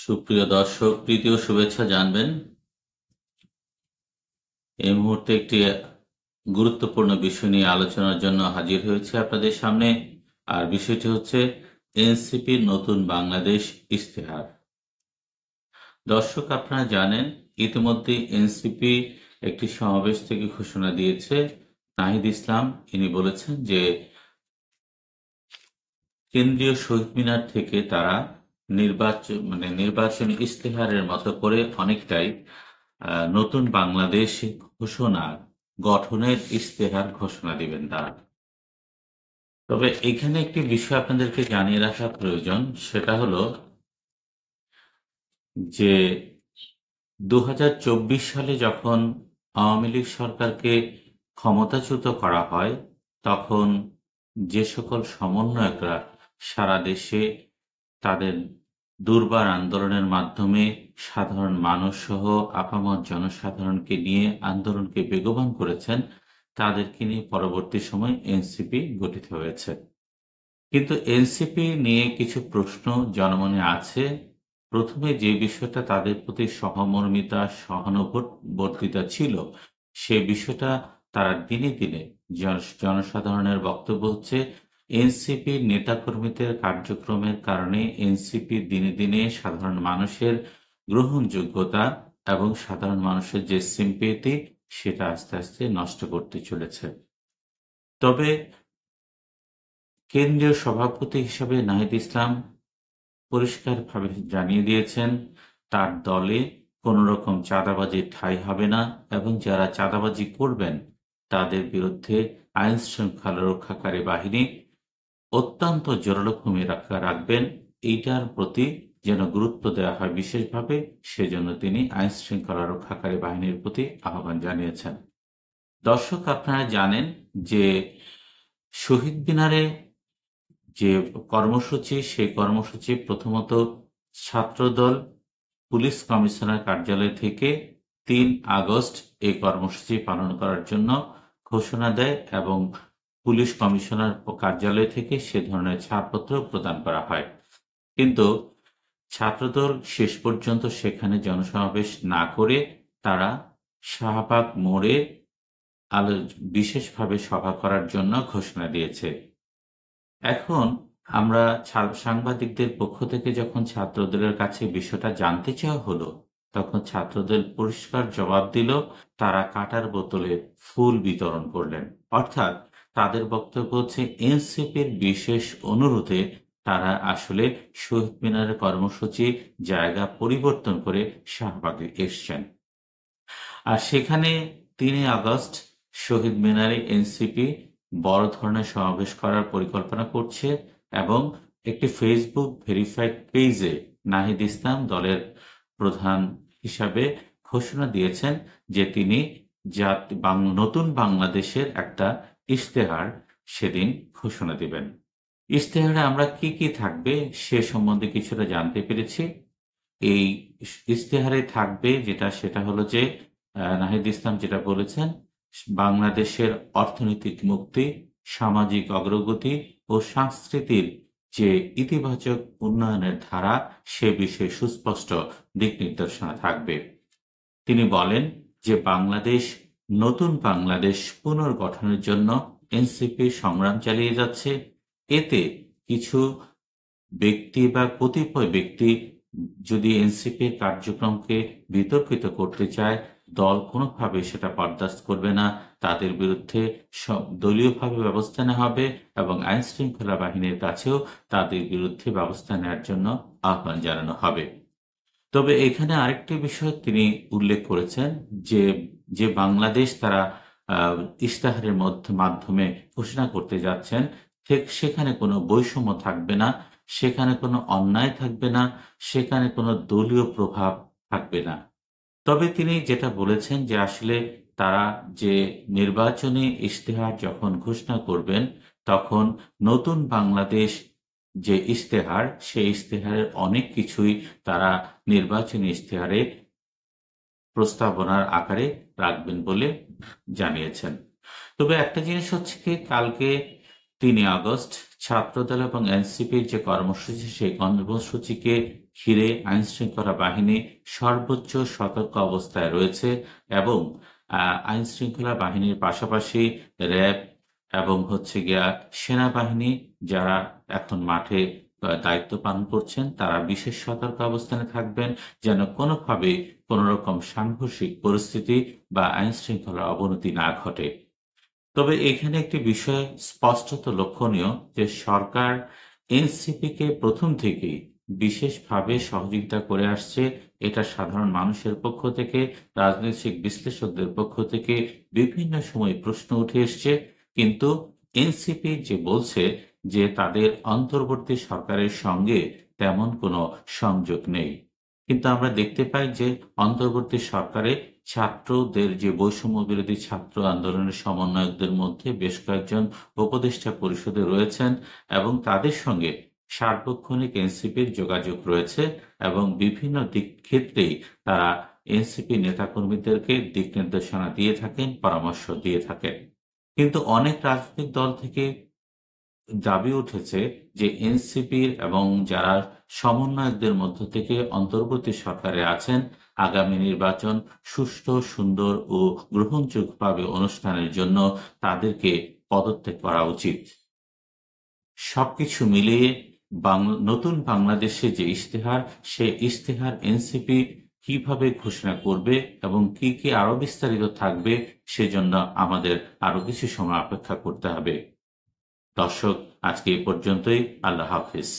সুপ্রিয় দর্শক, প্রীতি ও শুভেচ্ছা জানবেন। এই মুহূর্তে একটি গুরুত্বপূর্ণ বিষয় নিয়ে আলোচনার জন্য হাজির হয়েছে আপনাদের সামনে। আর বিষয়টি হচ্ছে এনসিপির নতুন বাংলাদেশ ইশতেহার। দর্শক, আপনারা জানেন ইতিমধ্যে এনসিপি একটি সমাবেশ থেকে ঘোষণা দিয়েছে। নাহিদ ইসলাম ইনি বলেছেন যে কেন্দ্রীয় শহীদ মিনার থেকে তারা নির্বাচনী ইশতেহারের মতো করে অনেকটাই নতুন বাংলাদেশ ঘোষণা গঠনের ইশতেহার ঘোষণা দিবেন তারা। তবে এখানে একটি বিষয় আপনাদেরকে জানিয়ে রাখা প্রয়োজন, সেটা হলো যে 2024 সালে যখন আওয়ামী লীগ সরকারকে ক্ষমতাচ্যুত করা হয়, তখন যে সকল সমন্বয়করা সারা দেশে তাদের দুর্বার আন্দোলনের মাধ্যমে সাধারণ মানুষ সহ আপামর জনসাধারণকে নিয়ে আন্দোলনকে বেগবান করেছেন, তাদেরকে নিয়ে পরবর্তী সময় এনসিপি গঠিত হয়েছে। কিন্তু এনসিপি নিয়ে কিছু প্রশ্ন জনমনে আছে। প্রথমে যে বিষয়টা তাদের প্রতি সহমর্মিতা সহানুভূতিতা ছিল, সে বিষয়টা তারা দিনে দিনে জনসাধারণের বক্তব্য হচ্ছে এনসিপির নেতাকর্মীদের কার্যক্রমের কারণে এনসিপি দিনে দিনে সাধারণ মানুষের গ্রহণযোগ্যতা এবং সাধারণ মানুষের যে সিম্পেথি, সেটা আস্তে আস্তে নষ্ট করতে চলেছে। তবে কেন্দ্রীয় সভাপতি হিসেবে নাহিদ ইসলাম পরিষ্কারভাবে জানিয়ে দিয়েছেন তার দলে কোনো রকম চাঁদাবাজির ঠাঁই হবে না এবং যারা চাঁদাবাজি করবেন তাদের বিরুদ্ধে আইন শৃঙ্খলা রক্ষাকারী বাহিনী অত্যন্ত জোরালো ভূমিকা রাখবেন। এইটার প্রতি যেন গুরুত্ব দেওয়া হয় বিশেষভাবে, সেজন্য তিনি আইন শৃঙ্খলা রক্ষাকারী বাহিনীর প্রতি আহ্বান জানিয়েছেন। দর্শক, আপনারা জানেন যে শহীদ মিনারে যে কর্মসূচি, সেই কর্মসূচি প্রথমত ছাত্রদল পুলিশ কমিশনার কার্যালয় থেকে 3 আগস্ট এই কর্মসূচি পালন করার জন্য ঘোষণা দেয় এবং পুলিশ কমিশনার কার্যালয় থেকে সে ধরনের ছাড়পত্র প্রদান করা হয়। কিন্তু ছাত্রদল শেষ পর্যন্ত সেখানে জনসমাবেশ না করে তারা শাহবাগ মোড়ে বিশেষভাবে সভা করার জন্য ঘোষণা দিয়েছে। এখন আমরা সাংবাদিকদের পক্ষ থেকে যখন ছাত্রদলের কাছে বিষয়টা জানতে চাওয়া হলো, তখন ছাত্রদল পরিষ্কার জবাব দিল, তারা কাঁটার বোতলে ফুল বিতরণ করলেন। অর্থাৎ তাদের বক্তব্য হচ্ছে এনসিপির বিশেষ অনুরোধে তারা আসলে শহীদ মিনারের কর্মসূচি জায়গা পরিবর্তন করে শাহবাগে এসছেন। আর সেখানে 3 আগস্ট শহীদ মিনারে এনসিপি বড় ধরনের সমাবেশ করার পরিকল্পনা করছে এবং একটি ফেসবুক ভেরিফাইড পেজে নাহিদ ইসলাম দলের প্রধান হিসাবে ঘোষণা দিয়েছেন যে তিনি নতুন বাংলাদেশের একটা ইশতেহার সেদিন ঘোষণা দিবেন। ইশতেহারে আমরা কি কি থাকবে সে সম্বন্ধে কিছুটা জানতে পেরেছি। এই ইশতেহারে থাকবে সেটা হলো যে নাহিদ ইসলাম যেটা বলেছেন, বাংলাদেশের অর্থনৈতিক মুক্তি, সামাজিক অগ্রগতি ও সংস্কৃতির যে ইতিবাচক উন্নয়নের ধারা, সে বিষয়ে সুস্পষ্ট দিক নির্দেশনা থাকবে। তিনি বলেন যে নতুন বাংলাদেশ পুনর্গঠনের জন্য এনসিপি সংগ্রাম চালিয়ে যাচ্ছে। এতে কিছু ব্যক্তি বা কতিপয় ব্যক্তি যদি এনসিপির কার্যক্রমকে বিতর্কিত করতে চায়, দল কোনোভাবে সেটা বরদাস্ত করবে না। তাদের বিরুদ্ধে দলীয়ভাবে ব্যবস্থা নেওয়া হবে এবং আইন শৃঙ্খলা বাহিনীর কাছেও তাদের বিরুদ্ধে ব্যবস্থা নেওয়ার জন্য আহ্বান জানানো হবে। তবে এখানে আরেকটি বিষয় তিনি উল্লেখ করেছেন যে বাংলাদেশ তারা ইশতেহারের মাধ্যমে ঘোষণা করতে যাচ্ছেন, ঠিক সেখানে কোনো বৈষম্য থাকবে না, সেখানে কোনো অন্যায় থাকবে না, সেখানে কোনো দলীয় প্রভাব থাকবে না। তবে তিনি যেটা বলেছেন যে আসলে তারা যে নির্বাচনী ইশতেহার যখন ঘোষণা করবেন, তখন নতুন বাংলাদেশ যে ইশতেহার, সেই ইশতেহারের অনেক কিছুই তারা নির্বাচনী ইশতেহারে প্রস্তাবনার আকারে রাখবেন বলে জানিয়েছেন। তবে একটা জিনিস হচ্ছে কি, কালকে 3 আগস্ট ছাত্রদল এবং এনসিপির যে কর্মসূচি, সেই কর্মসূচিকে ঘিরে আইনশৃঙ্খলা বাহিনী সর্বোচ্চ সতর্ক অবস্থায় রয়েছে এবং আইনশৃঙ্খলা বাহিনীর পাশাপাশি র্যাব এবং গিয়া সেনাবাহিনী যারা এখন মাঠে দায়িত্ব পালন করছেন, তারা বিশেষ সতর্ক অবস্থানে থাকবেন যেন কোনোভাবে কোনো রকম সাংঘর্ষিক পরিস্থিতি বা আইনশৃঙ্খলার অবনতি না ঘটে। তবে এখানে একটি বিষয় স্পষ্টত লক্ষণীয় যে সরকার এনসিপিকে প্রথম থেকেই বিশেষভাবে সহযোগিতা করে আসছে। এটা সাধারণ মানুষের পক্ষ থেকে, রাজনৈতিক বিশ্লেষকদের পক্ষ থেকে বিভিন্ন সময় প্রশ্ন উঠে এসছে। কিন্তু এনসিপি যে বলছে যে তাদের অন্তর্বর্তী সরকারের সঙ্গে তেমন কোনো সংযোগ নেই, কিন্তু আমরা দেখতে পাই যে অন্তর্বর্তী সরকারে ছাত্রদের যে বৈষম্য বিরোধী ছাত্র আন্দোলনের সমন্বয়কদের মধ্যে বেশ কয়েকজন উপদেষ্টা পরিষদে রয়েছেন এবং তাদের সঙ্গে সার্বক্ষণিক এনসিপির যোগাযোগ রয়েছে এবং বিভিন্ন দিক ক্ষেত্রেই তারা এনসিপি নেতাকর্মীদেরকে দিক নির্দেশনা দিয়ে থাকেন, পরামর্শ দিয়ে থাকেন। কিন্তু অনেক রাজনৈতিক দল থেকে দাবি উঠেছে যে এনসিপির এবং যারা সমন্বয়কদের মধ্য থেকে অন্তর্বর্তী সরকারে আছেন, আগামী নির্বাচন সুষ্ঠু, সুন্দর ও গ্রহণযোগ্যভাবে অনুষ্ঠানের জন্য তাদেরকে পদত্যাগ করা উচিত। সবকিছু মিলিয়ে নতুন বাংলাদেশে যে ইশতেহার, সে ইশতেহার এনসিপি কিভাবে ঘোষণা করবে এবং কি কি আরো বিস্তারিত থাকবে, সেজন্য আমাদের আরো কিছু সময় অপেক্ষা করতে হবে। দর্শক, আজকে এই পর্যন্তই। আল্লাহ হাফিজ।